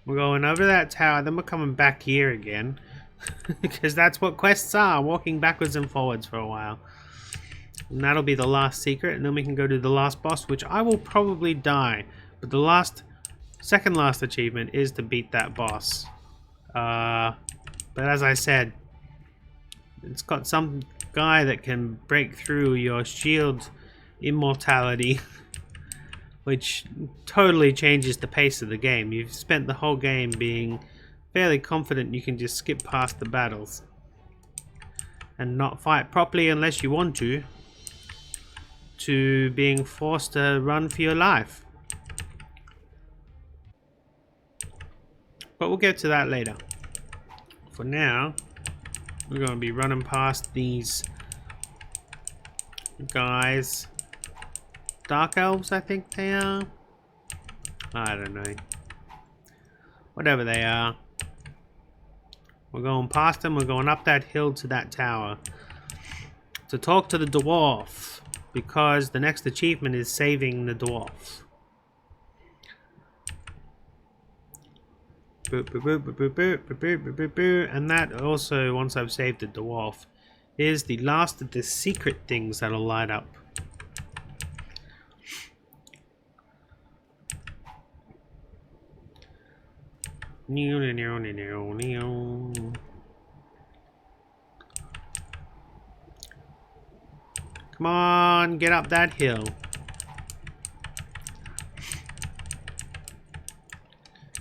We're going over that tower, then we're coming back here again. Because that's what quests are. Walking backwards and forwards for a while. And that'll be the last secret, and then we can go to the last boss, which I will probably die. But the second last achievement is to beat that boss. But as I said, it's got some guy that can break through your shield immortality, which totally changes the pace of the game. You've spent the whole game being fairly confident you can just skip past the battles and not fight properly unless you want to being forced to run for your life. But we'll get to that later. For now, we're going to be running past these guys. Dark elves, I think they are. I don't know. Whatever they are. We're going past them. We're going up that hill to that tower to talk to the dwarf, because the next achievement is saving the dwarf. And that also, once I've saved the dwarf, is the last of the secret things that'll light up. Come on, get up that hill.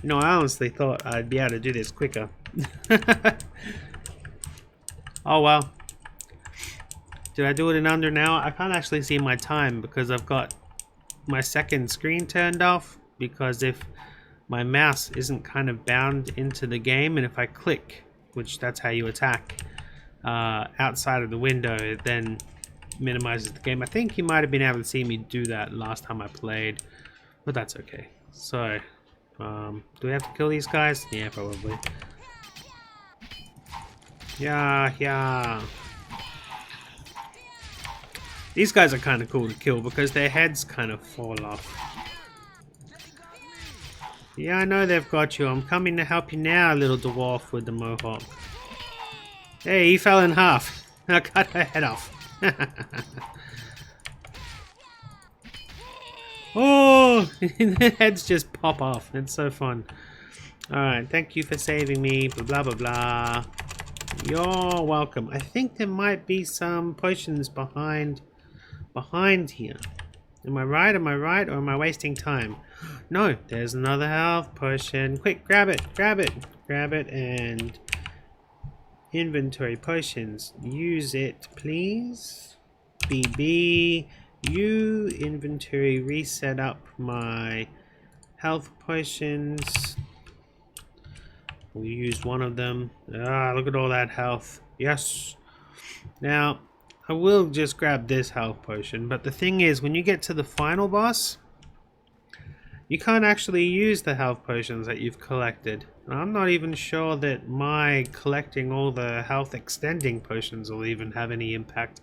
You know, I honestly thought I'd be able to do this quicker. Oh well. Did I do it in under an hour? I can't actually see my time because I've got my second screen turned off, because if my mouse isn't kind of bound into the game, and if I click, which that's how you attack, outside of the window, it then minimizes the game. I think you might have been able to see me do that last time I played, but that's okay. So, do we have to kill these guys? Yeah, probably. Yeah. These guys are kind of cool to kill because their heads kind of fall off. Yeah, I know they've got you. I'm coming to help you now, little dwarf with the mohawk. Hey, he fell in half. I cut her head off. Oh, the heads just pop off. It's so fun. Alright, thank you for saving me. Blah, blah, blah. You're welcome. I think there might be some potions behind here. Am I right? Am I right? Or am I wasting time? No, there's another health potion. Quick, grab it. Grab it. Grab it and... Inventory potions. Use it, please. BB. You inventory reset up my health potions. We'll use one of them. Ah, look at all that health. Yes. Now, I will just grab this health potion, but the thing is, when you get to the final boss, you can't actually use the health potions that you've collected. I'm not even sure that my collecting all the health extending potions will even have any impact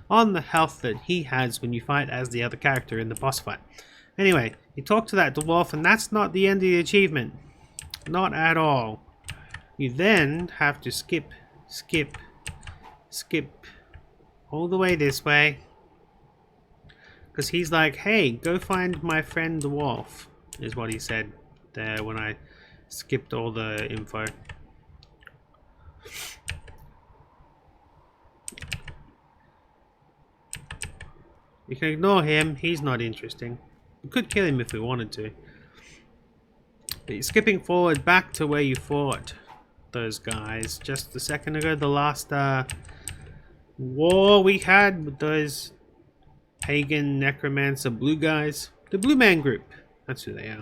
on the health that he has when you fight as the other character in the boss fight. Anyway, you talk to that dwarf, and that's not the end of the achievement. Not at all. You then have to skip all the way this way, because he's like, hey, go find my friend dwarf, is what he said there when I skipped all the info. You can ignore him, he's not interesting. We could kill him if we wanted to, but you're skipping forward back to where you fought those guys just a second ago. The last war we had with those pagan necromancer blue guys, the Blue Man Group, that's who they are.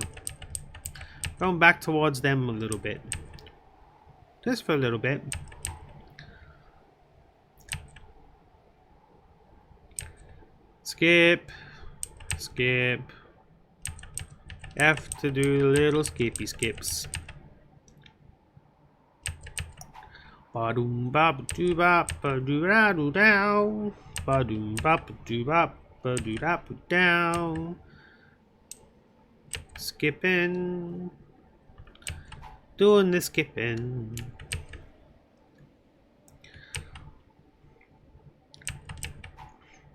Going back towards them a little bit, just for a little bit. Skip F to do little skippy skips. Ba-doom bop doo bop ba doo da doo down. Ba-doom bop doo bop ba doo da doo down. Skipping. Doing the skipping.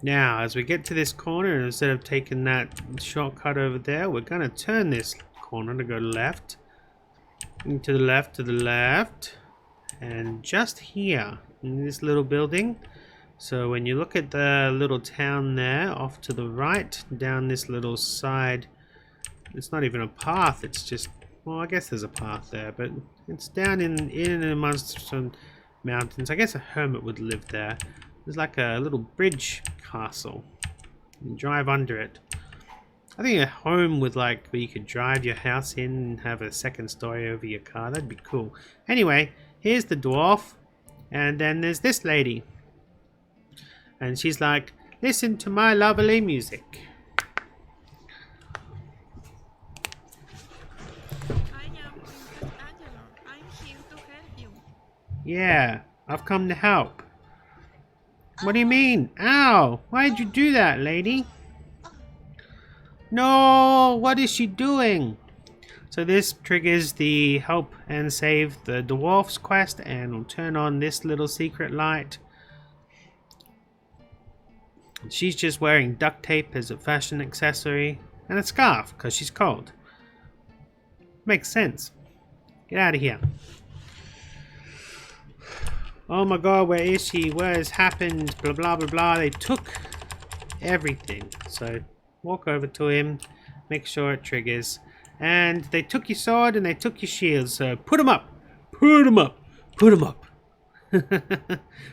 Now, as we get to this corner, instead of taking that shortcut over there, we're gonna turn this corner to go left. And to the left, to the left. And just here, in this little building. So when you look at the little town there, off to the right, down this little side, it's not even a path, it's just, well, I guess there's a path there, but it's down in and amongst some mountains. I guess a hermit would live there. There's like a little bridge castle. You drive under it. I think a home with like where you could drive your house in and have a second story over your car. That'd be cool. Anyway, here's the dwarf, and then there's this lady, and she's like, listen to my lovely music. I am Princess Angela. I'm here to help you. Yeah, I've come to help. What do you mean? Ow! Why'd you do that, lady? No! What is she doing? So this triggers the help and save the dwarf's quest, and will turn on this little secret light. She's just wearing duct tape as a fashion accessory, and a scarf because she's cold. Makes sense. Get out of here. Oh my god, where is she? What has happened? Blah blah blah blah. They took everything. So walk over to him, make sure it triggers, And they took your sword and they took your shield. So put them up. Put them up. Put them up.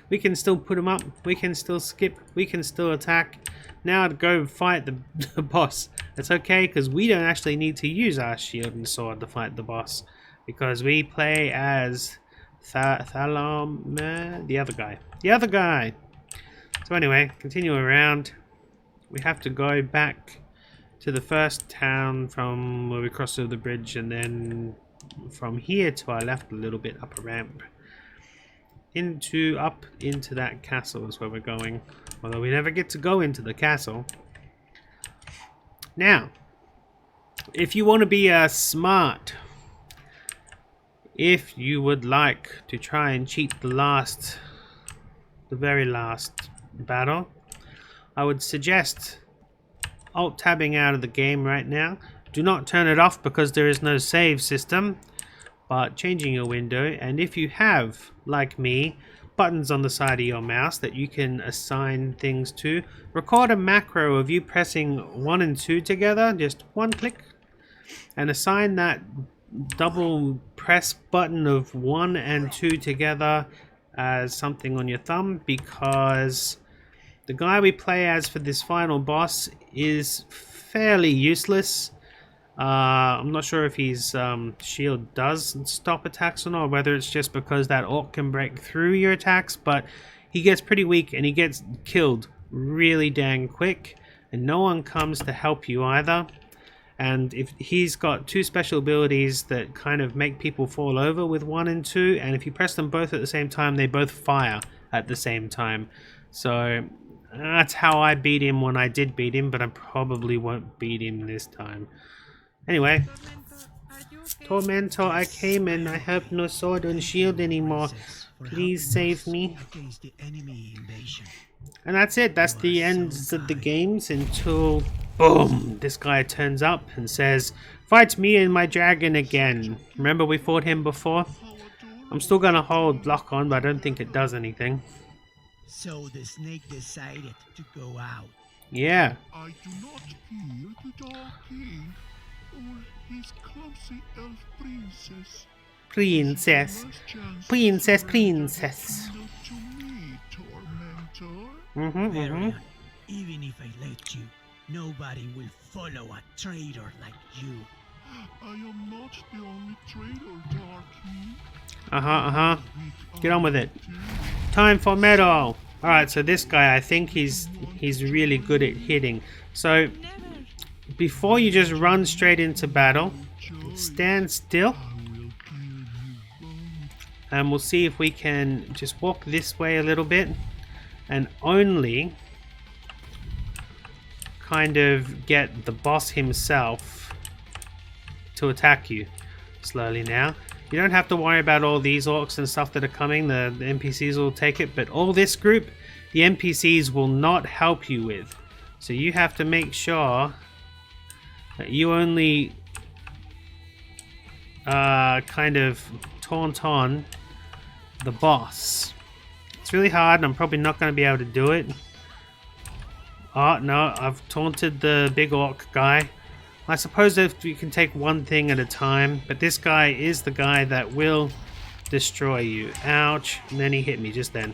We can still put them up. We can still skip. We can still attack. Now to go fight the boss. It's okay because we don't actually need to use our shield and sword to fight the boss. Because we play as Thalom, the other guy. The other guy! So anyway, continue around. We have to go back to the first town from where we crossed over the bridge, and then from here to our left a little bit up a ramp. Up into that castle is where we're going. Although we never get to go into the castle. Now, if you want to be smart, if you would like to try and cheat the very last battle, I would suggest alt-tabbing out of the game right now. Do not turn it off because there is no save system, but changing your window, and if you have, like me, buttons on the side of your mouse that you can assign things to, record a macro of you pressing 1 and 2 together, just one click, and assign that double press button of 1 and 2 together as something on your thumb, because the guy we play as for this final boss is fairly useless. I'm not sure if his shield does stop attacks or not, or whether it's just because that orc can break through your attacks, but he gets pretty weak and he gets killed really dang quick, and no one comes to help you either. And if he's got 2 special abilities that kind of make people fall over with 1 and 2, and if you press them both at the same time, they both fire at the same time. So that's how I beat him when I did beat him, but I probably won't beat him this time. Anyway, Tormentor, I came and I have no sword and shield anymore. Please save me. And that's it. That's the ends of the games until, boom, this guy turns up and says, fight me and my dragon again. Remember we fought him before? I'm still going to hold block on, but I don't think it does anything. So the snake decided to go out. Yeah. I do not fear the Dark King or his clumsy elf princess. Princess. Princess. Varian, even if I let you, nobody will follow a traitor like you. I am not the only traitor, Dark King. Get on with it. Time for medal. Alright, so this guy, I think he's really good at hitting. So before you just run straight into battle, stand still. And we'll see if we can just walk this way a little bit and only kind of get the boss himself to attack you slowly now. You don't have to worry about all these orcs and stuff that are coming. The NPCs will take it, but all this group, the NPCs will not help you with. So you have to make sure that you only kind of taunt on the boss. It's really hard and I'm probably not going to be able to do it. Oh no, I've taunted the big orc guy. I suppose if you can take one thing at a time, but this guy is the guy that will destroy you. Ouch, and then he hit me just then.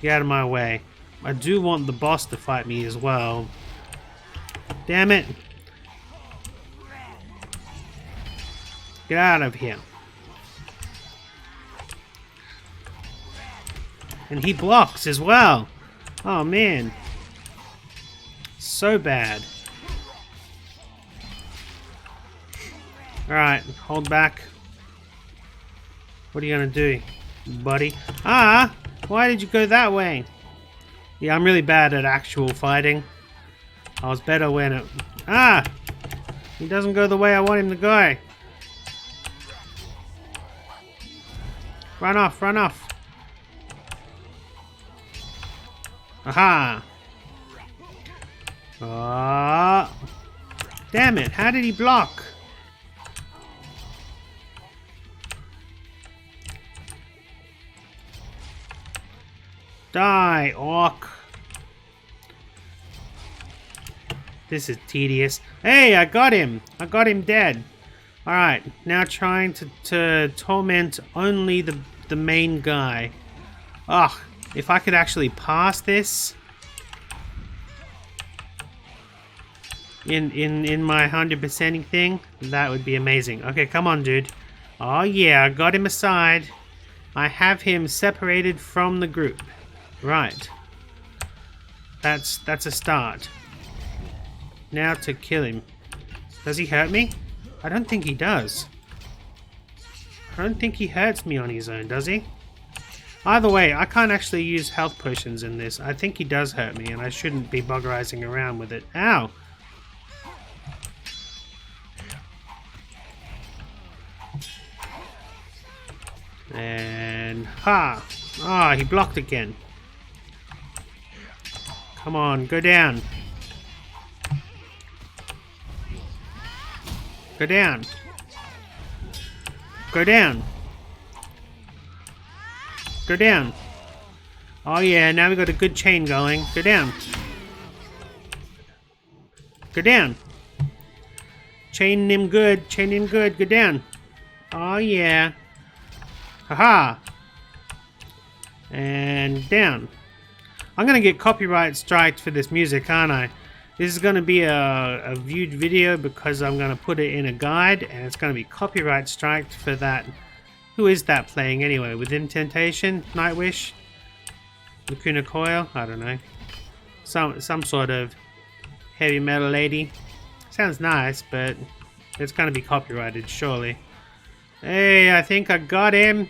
Get out of my way. I do want the boss to fight me as well. Damn it. Get out of here. And he blocks as well. Oh man. So bad. Alright, hold back. What are you gonna do, buddy? Ah! Why did you go that way? Yeah, I'm really bad at actual fighting. I was better when it... Ah! He doesn't go the way I want him to go. Run off, run off. Aha! Ah! Damn it, how did he block? Die, orc. This is tedious. Hey, I got him! I got him dead. Alright, now trying to torment only the main guy. Ugh, if I could actually pass this in my 100%ing thing, that would be amazing. Okay, come on, dude. Oh yeah, I got him aside. I have him separated from the group. Right. That's a start. Now to kill him. Does he hurt me? I don't think he does. I don't think he hurts me on his own, does he? Either way, I can't actually use health potions in this. I think he does hurt me, and I shouldn't be buggerizing around with it. Ow! And ha! Ah, he blocked again. Come on, go down. Go down. Go down. Go down. Oh yeah, now we got a good chain going. Go down. Go down. Chain him good. Chain him good. Go down. Oh yeah. Haha. And down. I'm gonna get copyright striked for this music, aren't I? This is gonna be a viewed video because I'm gonna put it in a guide, and it's gonna be copyright striked for that. Who is that playing anyway? Within Temptation? Nightwish? Lacuna Coil? I don't know. Some sort of heavy metal lady. Sounds nice, but it's gonna be copyrighted, surely. Hey, I think I got him.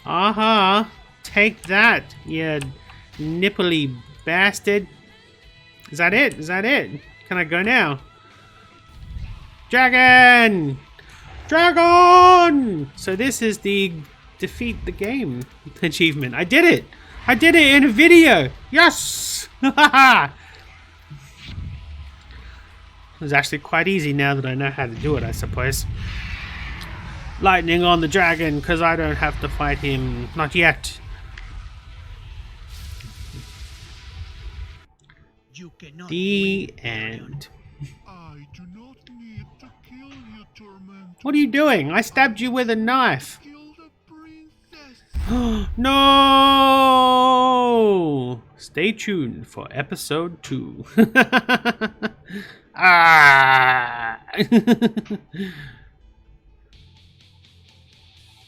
Aha! Take that, you nipply bastard. Is that it? Is that it? Can I go now? Dragon! Dragon! So this is the defeat the game achievement. I did it! I did it in a video! Yes! It was actually quite easy now that I know how to do it, I suppose. Lightning on the dragon, because I don't have to fight him. Not yet. You cannot The win, end. I do not need to kill you, Torment. What are you doing? I stabbed you with a knife. Kill the princess. No! Stay tuned for episode 2. Ah!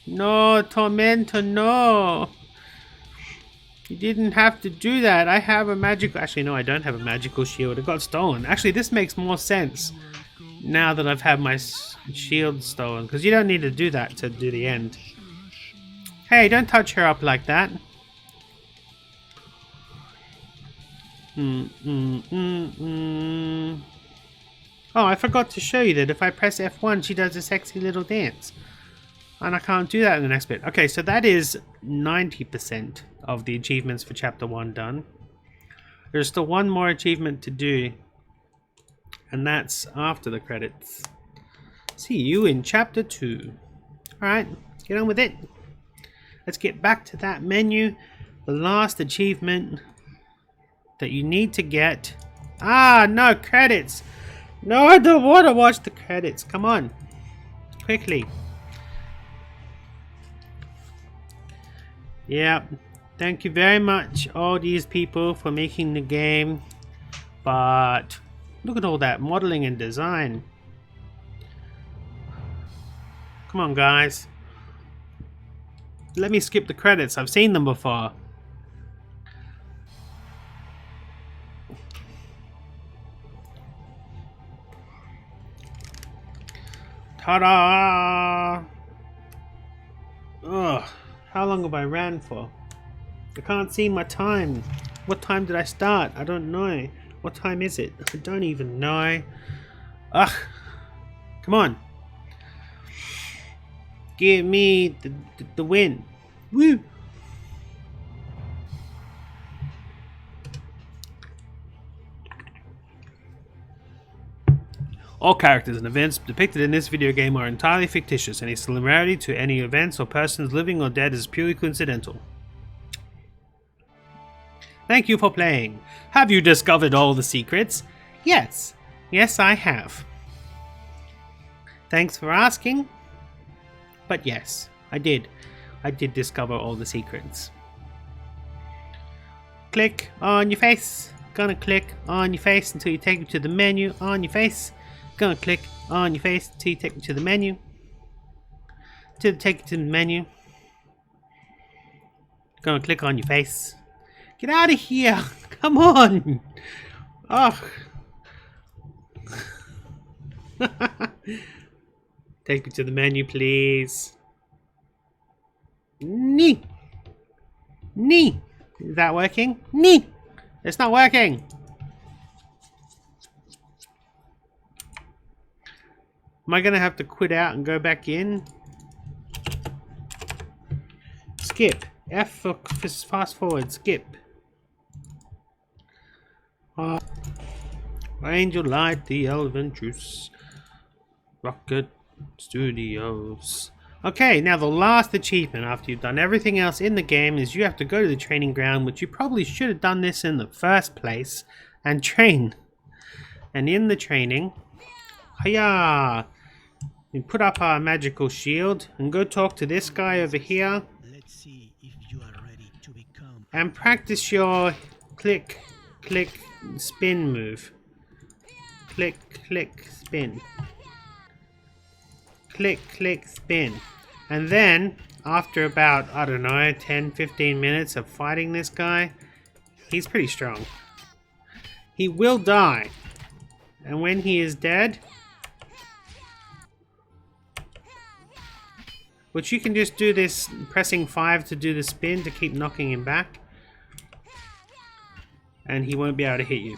No, Tormentor, no! You didn't have to do that. I have a magical... Actually, no, I don't have a magical shield. It got stolen. Actually, this makes more sense now that I've had my shield stolen. Because you don't need to do that to do the end. Hey, don't touch her up like that. Oh, I forgot to show you that if I press F1, she does a sexy little dance. And I can't do that in the next bit. Okay, so that is 90% of the achievements for Chapter 1 done. There's still one more achievement to do. And that's after the credits. See you in Chapter 2. Alright, get on with it. Let's get back to that menu. The last achievement that you need to get. Ah, no, credits! No, I don't want to watch the credits. Come on. Quickly. Yeah, thank you very much, all these people, for making the game. But look at all that modeling and design. Come on, guys. Let me skip the credits. I've seen them before. Ta-da! Ugh. How long have I ran for? I can't see my time. What time did I start? I don't know. What time is it? I don't even know. Ugh. Come on. Give me the win. Woo! All characters and events depicted in this video game are entirely fictitious. Any similarity to any events or persons living or dead is purely coincidental. Thank you for playing. Have you discovered all the secrets? Yes. Yes, I have. Thanks for asking. But yes, I did. I did discover all the secrets. Click on your face. Gonna click on your face until you take me to the menu on your face. Gonna click on your face until you take me to the menu. To take you to the menu. Gonna click on your face. Get out of here! Come on! Oh. Take me to the menu, please. Nee! Nee! Is that working? Nee! It's not working! Am I gonna have to quit out and go back in? Skip. F for fast forward. Skip. Angel Light, the Elephant Juice. Rocket Studios. Okay, now the last achievement after you've done everything else in the game is you have to go to the training ground, which you probably should have done this in the first place, and train. And in the training, hiya! We put up our magical shield and go talk to this guy over here. Let's see if you are ready to become. And practice your click, click, spin move. Click, click, spin. Click, click, spin. And then, after about, I don't know, 10-15 minutes of fighting this guy, he's pretty strong. He will die. And when he is dead, which you can just do this, pressing 5 to do the spin to keep knocking him back. And he won't be able to hit you.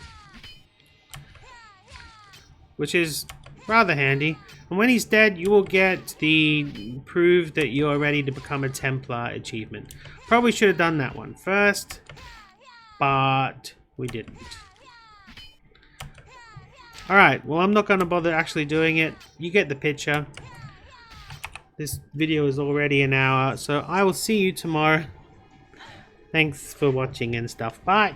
Which is rather handy. And when he's dead, you will get the prove that you're ready to become a Templar achievement. Probably should have done that one first, but we didn't. Alright, well I'm not going to bother actually doing it. You get the picture. This video is already an hour, so I will see you tomorrow. Thanks for watching and stuff. Bye!